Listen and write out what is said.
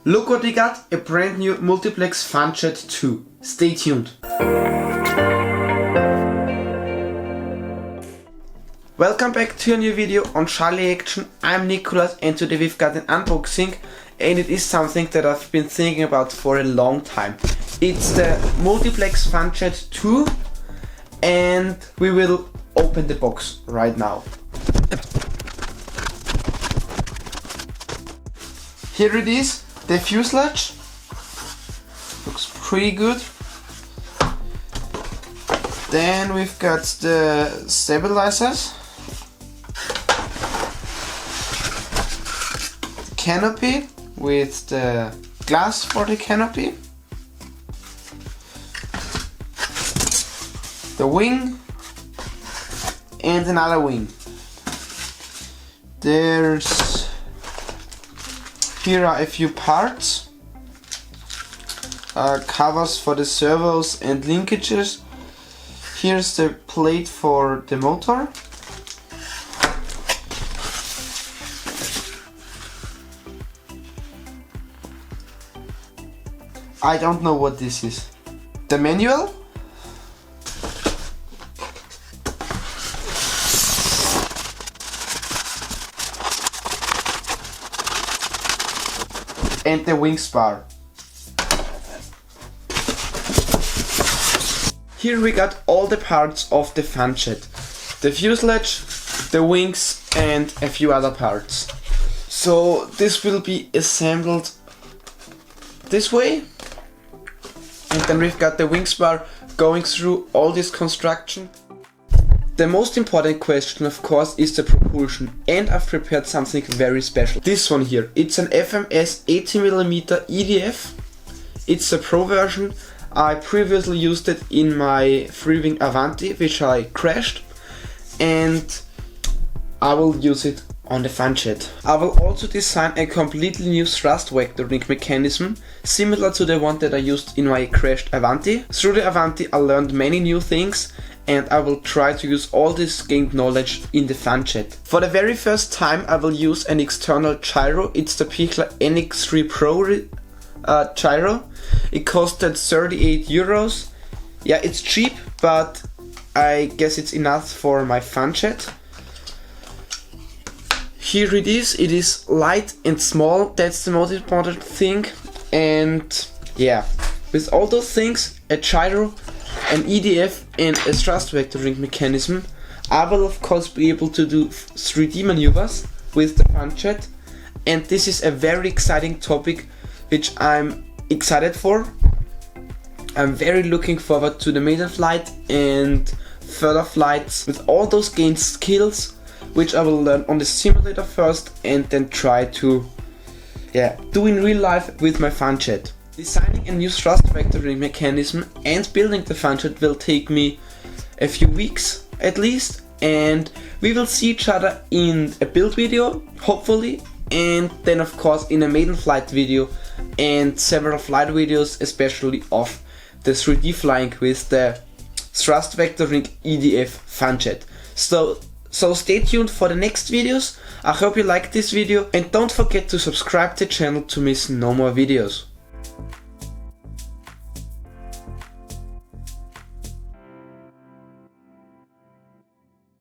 Look what we got, a brand new multiplex FunJet 2. Stay tuned. Welcome back to a new video on SchaliAction. I'm Nicholas and today we've got an unboxing and it is something that I've been thinking about for a long time. It's the multiplex FunJet 2 and we will open the box right now. Here it is, the fuselage. Looks pretty good. Then we've got the stabilizers, canopy with the glass for the canopy, the wing and another wing. Here are a few parts, covers for the servos and linkages. Here's the plate for the motor. I don't know what this is. The manual. And the wing spar. Here we got all the parts of the FunJet. The fuselage, the wings and a few other parts. So this will be assembled this way. And then we've got the wing spar going through all this construction. The most important question of course is the propulsion, and I've prepared something very special. This one here, it's an FMS 80mm EDF. It's a pro version. I previously used it in my freewing Avanti, which I crashed, and I will use it on the FunJet. I will also design a completely new thrust vectoring mechanism, similar to the one that I used in my crashed Avanti. Through the Avanti I learned many new things, and I will try to use all this gained knowledge in the FunJet. For the very first time I will use an external gyro. It's the Pichler NX3 Pro gyro. It costed 38 euros. Yeah, it's cheap, but I guess it's enough for my FunJet. Here it is light and small, that's the most important thing. And yeah, with all those things, a gyro, an EDF and a thrust vectoring mechanism, I will of course be able to do 3D maneuvers with the FunJet. And this is a very exciting topic which I'm excited for. I'm very looking forward to the maiden flight and further flights with all those gained skills, which I will learn on the simulator first and then try to do in real life with my FunJet. Designing a new thrust vectoring mechanism and building the FunJet will take me a few weeks at least, and we will see each other in a build video, hopefully, and then of course in a maiden flight video and several flight videos, especially of the 3D flying with the thrust vectoring EDF FunJet. So stay tuned for the next videos. I hope you liked this video and don't forget to subscribe to the channel to miss no more videos.